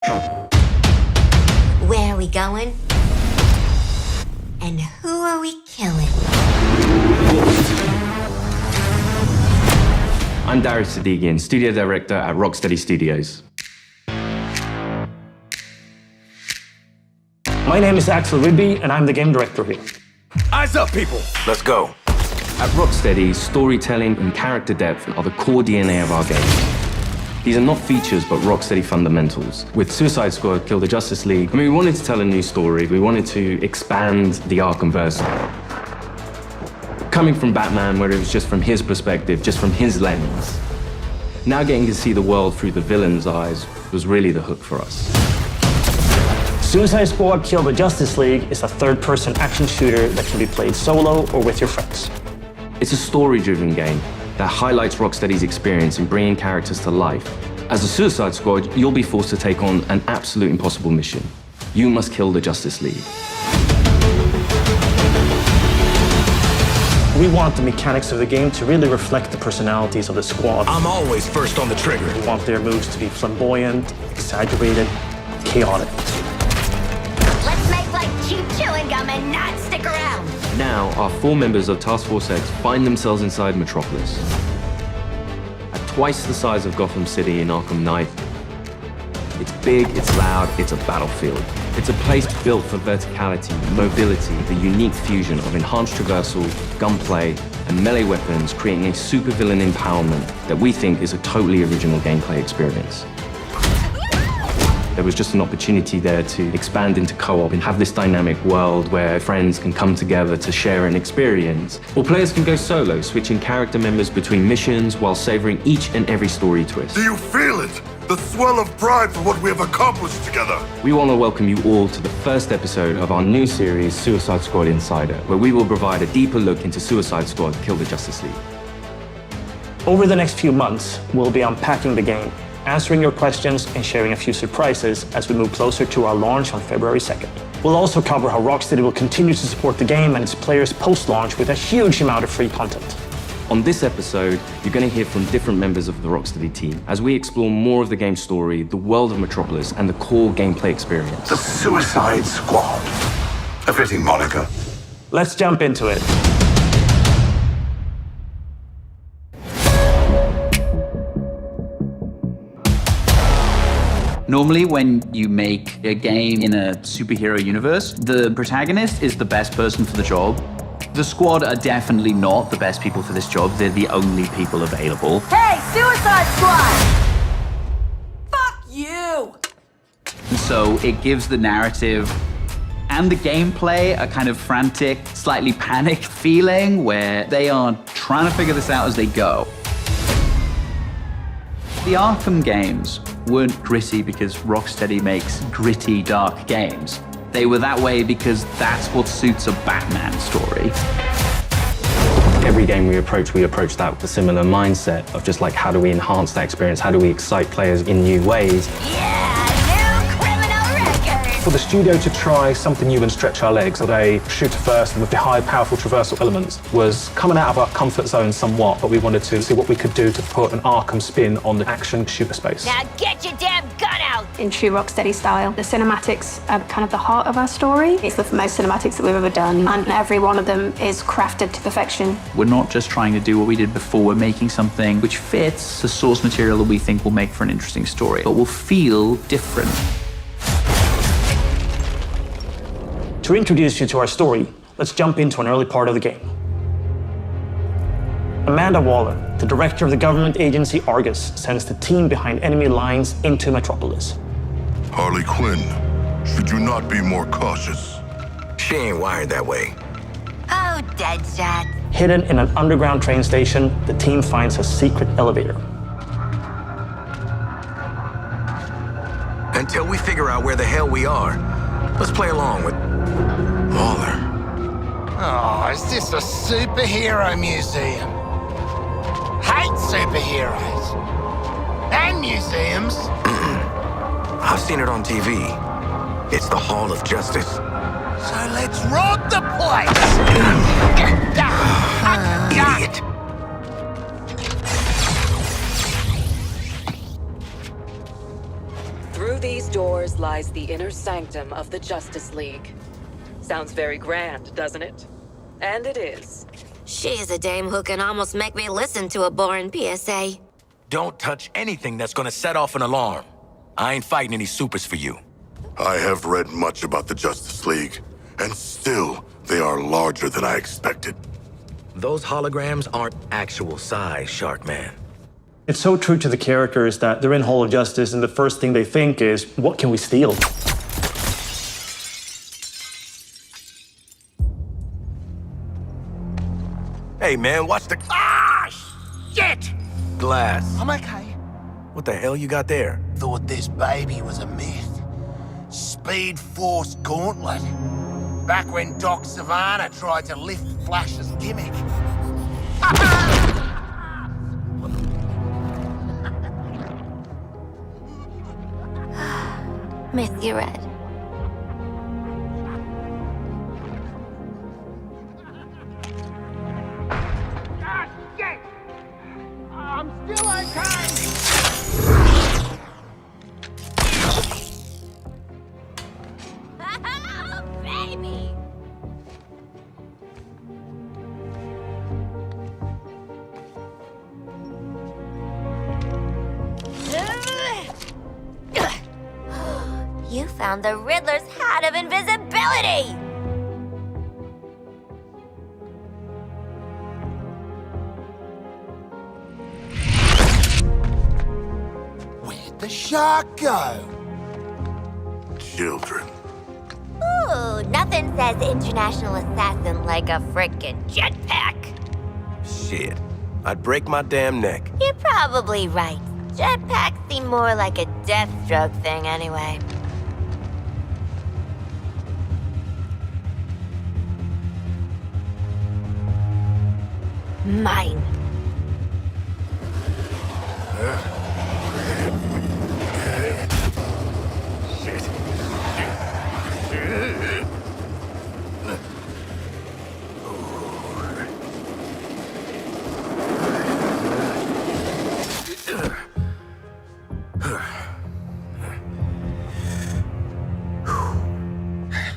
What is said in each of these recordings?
Where are we going? And who are we killing? I'm Darius Sadigian, studio director at Rocksteady Studios. My name is Axel Ribby, and I'm the game director here. Eyes up, people! Let's go. At Rocksteady, storytelling and character depth are the core DNA of our games. These are not features, but Rocksteady fundamentals. With Suicide Squad, Kill the Justice League, we wanted to tell a new story. We wanted to expand the Arkhamverse. Coming from Batman, where it was just from his perspective, just from his lens, now getting to see the world through the villain's eyes was really the hook for us. Suicide Squad Kill the Justice League is a third-person action shooter that can be played solo or with your friends. It's a story-driven game that highlights Rocksteady's experience in bringing characters to life. As a Suicide Squad, you'll be forced to take on an absolute impossible mission. You must kill the Justice League. We want the mechanics of the game to really reflect the personalities of the squad. I'm always first on the trigger. We want their moves to be flamboyant, exaggerated, chaotic. Let's make like cheap chewing gum and not stick around. Now, our 4 members of Task Force X find themselves inside Metropolis. At twice the size of Gotham City in Arkham Knight, it's big, it's loud, it's a battlefield. It's a place built for verticality, mobility, the unique fusion of enhanced traversal, gunplay, and melee weapons, creating a supervillain empowerment that we think is a totally original gameplay experience. There was just an opportunity there to expand into co-op and have this dynamic world where friends can come together to share an experience. Or players can go solo, switching character members between missions while savoring each and every story twist. Do you feel it? The swell of pride for what we have accomplished together. We want to welcome you all to the first episode of our new series, Suicide Squad Insider, where we will provide a deeper look into Suicide Squad Kill the Justice League. Over the next few months, we'll be unpacking the game, answering your questions and sharing a few surprises as we move closer to our launch on February 2nd. We'll also cover how Rocksteady will continue to support the game and its players post-launch with a huge amount of free content. On this episode, you're going to hear from different members of the Rocksteady team as we explore more of the game's story, the world of Metropolis, and the core gameplay experience. The Suicide Squad. A fitting moniker. Let's jump into it. Normally, when you make a game in a superhero universe, the protagonist is the best person for the job. The squad are definitely not the best people for this job. They're the only people available. Hey, Suicide Squad! Fuck you! And so it gives the narrative and the gameplay a kind of frantic, slightly panicked feeling where they are trying to figure this out as they go. The Arkham games weren't gritty because Rocksteady makes gritty, dark games. They were that way because that's what suits a Batman story. Every game we approach that with a similar mindset of just like, how do we enhance that experience? How do we excite players in new ways? Yeah, new criminal record! For the studio to try something new and stretch our legs with a shooter first and with the high, powerful traversal elements was coming out of our comfort zone somewhat, but we wanted to see what we could do to put an Arkham spin on the action shooter space. Now get your damn gun out! In true Rocksteady style, the cinematics are kind of the heart of our story. It's the most cinematics that we've ever done, and every one of them is crafted to perfection. We're not just trying to do what we did before, we're making something which fits the source material that we think will make for an interesting story, but will feel different. To introduce you to our story, let's jump into an early part of the game. Amanda Waller, the director of the government agency Argus, sends the team behind enemy lines into Metropolis. Harley Quinn, should you not be more cautious? She ain't wired that way. Oh, Deadshot. Hidden in an underground train station, the team finds a secret elevator. Until we figure out where the hell we are, let's play along with Waller. Oh, is this a superhero museum? Hate superheroes. And museums. I've seen it on TV. It's the Hall of Justice. So let's rob the place! Idiot. Through these doors lies the inner sanctum of the Justice League. Sounds very grand, doesn't it? And it is. She's a dame who can almost make me listen to a boring PSA. Don't touch anything that's gonna set off an alarm. I ain't fighting any supers for you. I have read much about the Justice League, and still, they are larger than I expected. Those holograms aren't actual size, Sharkman. It's so true to the characters that they're in Hall of Justice and the first thing they think is, what can we steal? Hey man, watch the Shit! glass. I'm okay. What the hell you got there? Thought this baby was a myth. Speed Force Gauntlet. Back when Doc Savannah tried to lift Flash's gimmick. Miss you, Red. Ah, shit! I'm still okay! Baby! You found the Riddler's hat of invisibility! Where'd the shark go? Children. Ooh, nothing says international assassin like a frickin' jetpack. Shit. I'd break my damn neck. You're probably right. Jetpacks seem more like a Deathstroke thing anyway. Mine.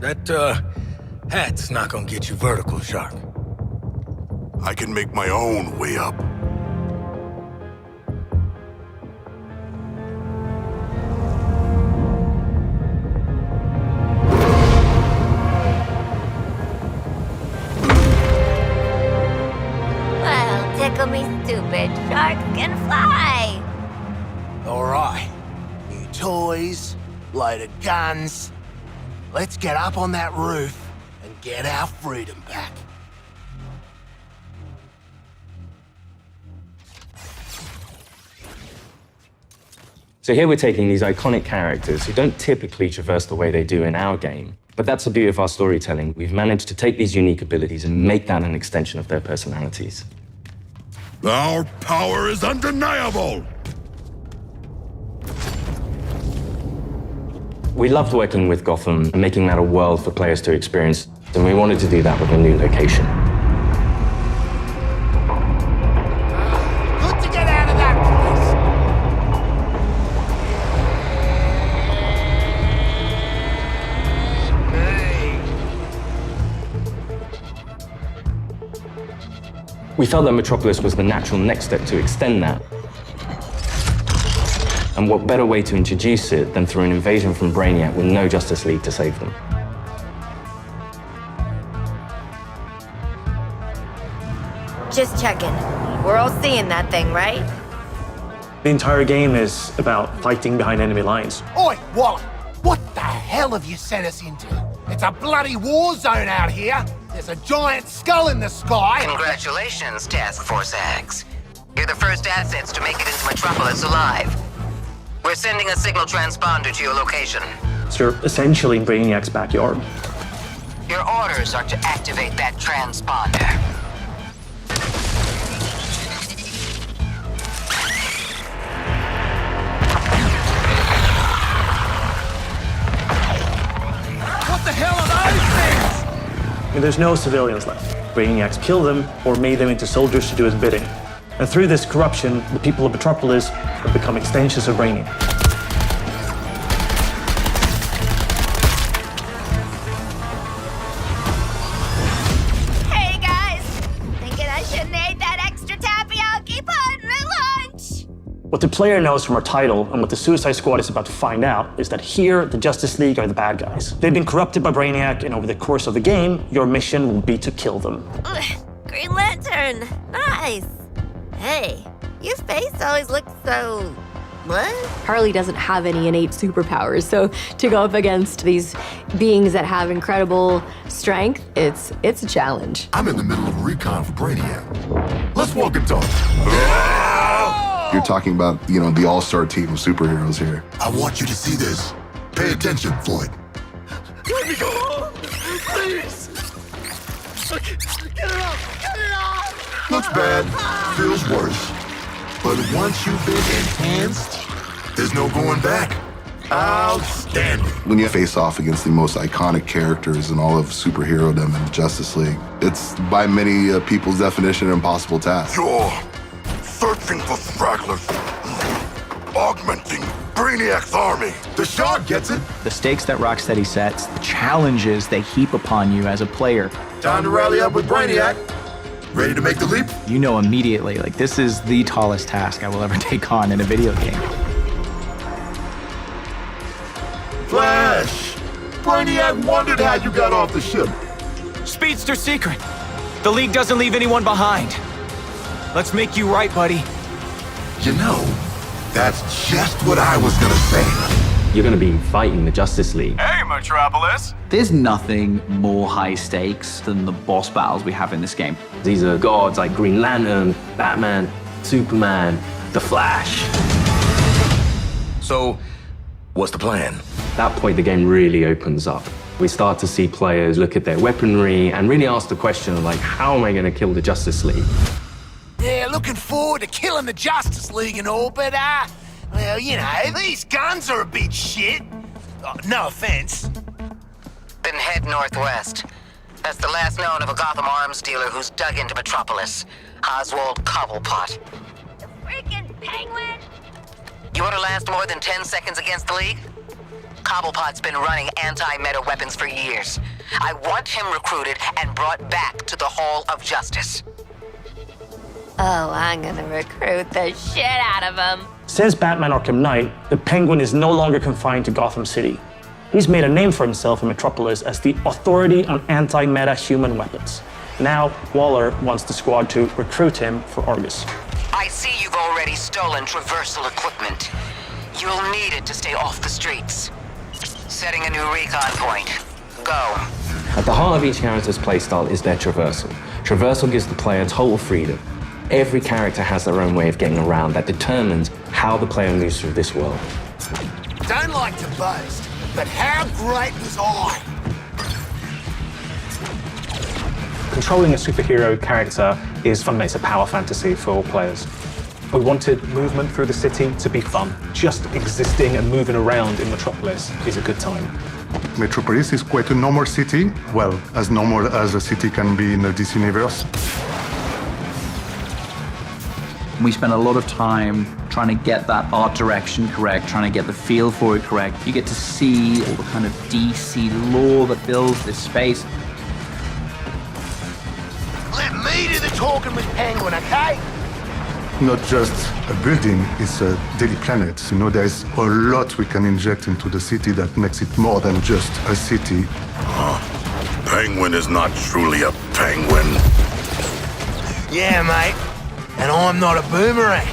That, hat's not gonna get you vertical, Shark. I can make my own way up. Well, tickle me stupid. Sharks can fly. All right. New toys, loaded guns. Let's get up on that roof and get our freedom back. So here we're taking these iconic characters who don't typically traverse the way they do in our game. But that's the beauty of our storytelling. We've managed to take these unique abilities and make that an extension of their personalities. Our power is undeniable! We loved working with Gotham and making that a world for players to experience, and we wanted to do that with a new location. Good to get out of that place. We felt that Metropolis was the natural next step to extend that. And what better way to introduce it than through an invasion from Brainiac with no Justice League to save them? Just checking. We're all seeing that thing, right? The entire game is about fighting behind enemy lines. Oi, Wally! What the hell have you sent us into? It's a bloody war zone out here. There's a giant skull in the sky. Congratulations, Task Force X. You're the first assets to make it into Metropolis alive. We're sending a signal transponder to your location. So you're essentially in Brainiac's backyard. Your orders are to activate that transponder. What the hell are those things? And there's no civilians left. Brainiac's killed them or made them into soldiers to do his bidding. And through this corruption, the people of Metropolis have become extensions of Brainiac. What the player knows from our title and what the Suicide Squad is about to find out is that here, the Justice League are the bad guys. They've been corrupted by Brainiac, and over the course of the game, your mission will be to kill them. Ugh, Green Lantern! Nice! Hey, your face always looks so... what? Harley doesn't have any innate superpowers, so to go up against these beings that have incredible strength, it's a challenge. I'm in the middle of a recon for Brainiac. Let's walk and talk. You're talking about, the all-star team of superheroes here. I want you to see this. Pay attention, Floyd. Let me go! Please! Get it off! Get it off! Looks bad, feels worse. But once you've been enhanced, there's no going back. Outstanding. When you face off against the most iconic characters in all of superherodom and the Justice League, it's by many people's definition an impossible task. You're searching for stragglers, augmenting Brainiac's army. The Shard gets it. The stakes that Rocksteady sets, the challenges they heap upon you as a player. Time to rally up with Brainiac. Ready to make the leap? You know immediately, this is the tallest task I will ever take on in a video game. Flash! Brainiac wondered how you got off the ship. Speedster secret. The League doesn't leave anyone behind. Let's make you right, buddy. That's just what I was gonna say. You're going to be fighting the Justice League. Hey, Metropolis! There's nothing more high stakes than the boss battles we have in this game. These are gods like Green Lantern, Batman, Superman, The Flash. So, what's the plan? At that point, the game really opens up. We start to see players look at their weaponry and really ask the question of, how am I going to kill the Justice League? Yeah, looking forward to killing the Justice League and all, but, well, these guns are a bit shit. No offense. Then head northwest. That's the last known of a Gotham arms dealer who's dug into Metropolis. Oswald Cobblepot. The freaking Penguin! You want to last more than 10 seconds against the League? Cobblepot's been running anti-meta weapons for years. I want him recruited and brought back to the Hall of Justice. Oh, I'm gonna recruit the shit out of him. Since Batman Arkham Knight, the Penguin is no longer confined to Gotham City. He's made a name for himself in Metropolis as the authority on anti-meta human weapons. Now, Waller wants the squad to recruit him for Argus. I see you've already stolen traversal equipment. You'll need it to stay off the streets. Setting a new recon point. Go. At the heart of each character's playstyle is their traversal. Traversal gives the player total freedom. Every character has their own way of getting around that determines how the player moves through this world. Don't like to boast, but how great was I? Controlling a superhero character is fun. It's a power fantasy for all players. We wanted movement through the city to be fun. Just existing and moving around in Metropolis is a good time. Metropolis is quite a normal city. Well, as normal as a city can be in the DC universe. We spent a lot of time trying to get that art direction correct, trying to get the feel for it correct. You get to see all the kind of DC lore that builds this space. Let me do the talking with Penguin, okay? Not just a building, it's a daily planet. There's a lot we can inject into the city that makes it more than just a city. Penguin is not truly a penguin. Yeah, mate. And I'm not a boomerang.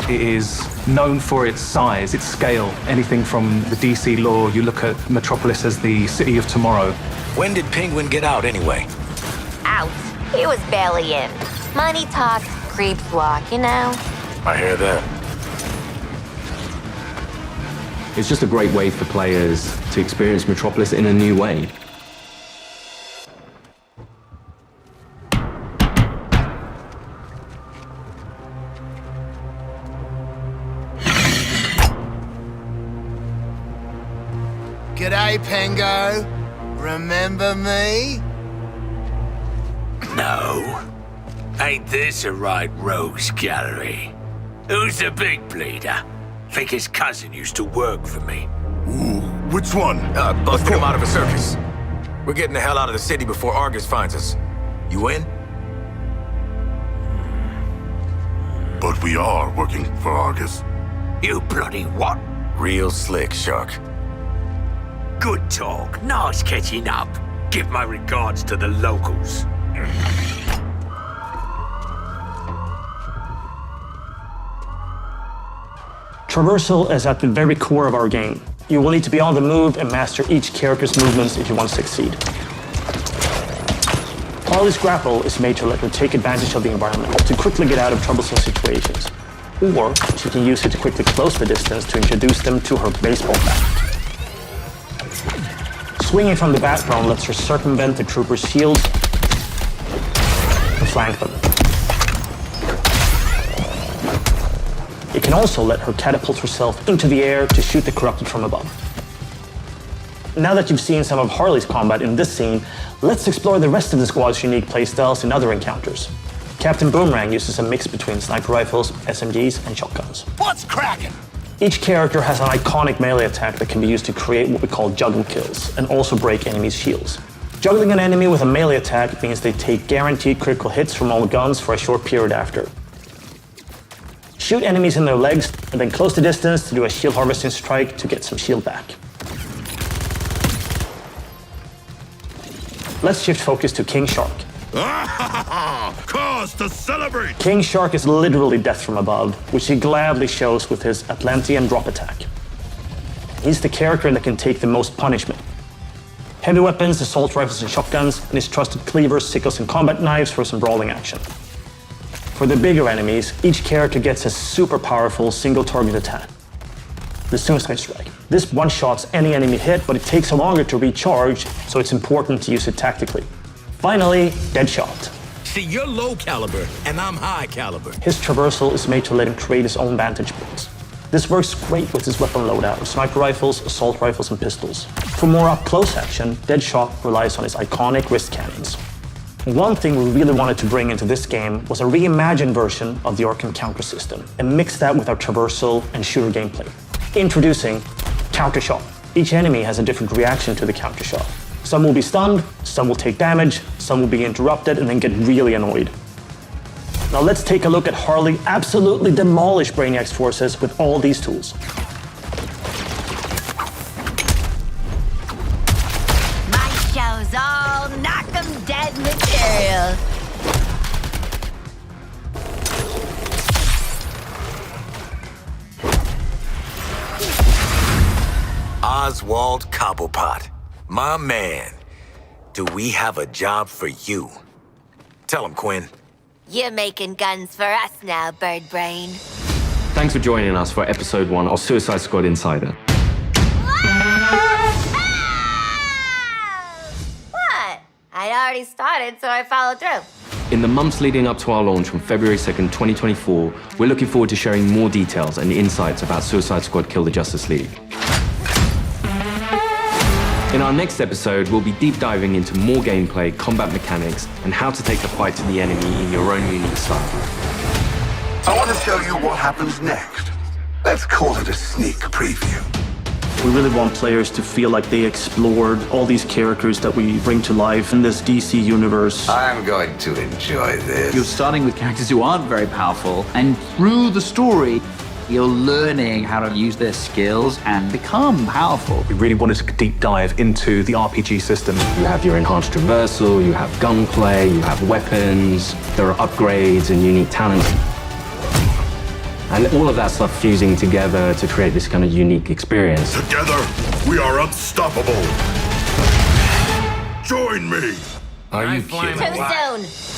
It is known for its size, its scale. Anything from the DC lore, you look at Metropolis as the city of tomorrow. When did Penguin get out anyway? Out. He was barely in. Money talks, creeps walk, I hear that. It's just a great way for players to experience Metropolis in a new way. G'day, Pengo. Remember me? No. Ain't this a right rogues gallery? Who's the big bleeder? Think his cousin used to work for me. Ooh, which one? Busted him out of a circus. We're getting the hell out of the city before Argus finds us. You in? But we are working for Argus. You bloody what? Real slick, Shark. Good talk. Nice catching up. Give my regards to the locals. Traversal is at the very core of our game. You will need to be on the move and master each character's movements if you want to succeed. Harley's grapple is made to let her take advantage of the environment to quickly get out of troublesome situations. Or she can use it to quickly close the distance to introduce them to her baseball bat. Swinging from the bat throne lets her circumvent the troopers' shields and flank them. It can also let her catapult herself into the air to shoot the corrupted from above. Now that you've seen some of Harley's combat in this scene, let's explore the rest of the squad's unique playstyles in other encounters. Captain Boomerang uses a mix between sniper rifles, SMGs, and shotguns. What's cracking? Each character has an iconic melee attack that can be used to create what we call juggle kills, and also break enemies' shields. Juggling an enemy with a melee attack means they take guaranteed critical hits from all guns for a short period after. Shoot enemies in their legs, and then close the distance to do a shield harvesting strike to get some shield back. Let's shift focus to King Shark. Cause to celebrate! King Shark is literally death from above, which he gladly shows with his Atlantean drop attack. He's the character that can take the most punishment. Heavy weapons, assault rifles and shotguns, and his trusted cleavers, sickles and combat knives for some brawling action. For the bigger enemies, each character gets a super powerful single target attack, the Suicide Strike. This one-shots any enemy hit, but it takes longer to recharge, so it's important to use it tactically. Finally, Deadshot. See, you're low caliber, and I'm high caliber. His traversal is made to let him create his own vantage points. This works great with his weapon loadout of sniper rifles, assault rifles, and pistols. For more up-close action, Deadshot relies on his iconic wrist cannons. One thing we really wanted to bring into this game was a reimagined version of the Arkham counter system, and mix that with our traversal and shooter gameplay. Introducing Counter Shot. Each enemy has a different reaction to the counter shot. Some will be stunned, some will take damage, some will be interrupted and then get really annoyed. Now let's take a look at Harley absolutely demolish Brainiac's forces with all these tools. My show's all knock 'em dead material. Oswald Cobblepot, my man. Do we have a job for you? Tell him, Quinn. You're making guns for us now, Bird Brain. Thanks for joining us for episode 1 of Suicide Squad Insider. What? I'd already started, so I followed through. In the months leading up to our launch on February 2nd, 2024, we're looking forward to sharing more details and insights about Suicide Squad Kill the Justice League. In our next episode, we'll be deep diving into more gameplay, combat mechanics, and how to take the fight to the enemy in your own unique style. I want to show you what happens next. Let's call it a sneak preview. We really want players to feel like they explored all these characters that we bring to life in this DC universe. I'm going to enjoy this. You're starting with characters who aren't very powerful, and through the story, you're learning how to use their skills and become powerful. We really wanted to deep dive into the RPG system. You have your enhanced traversal, you have gunplay, you have weapons, there are upgrades and unique talents. And all of that stuff fusing together to create this kind of unique experience. Together, we are unstoppable. Join me. Are you kidding? Too soon.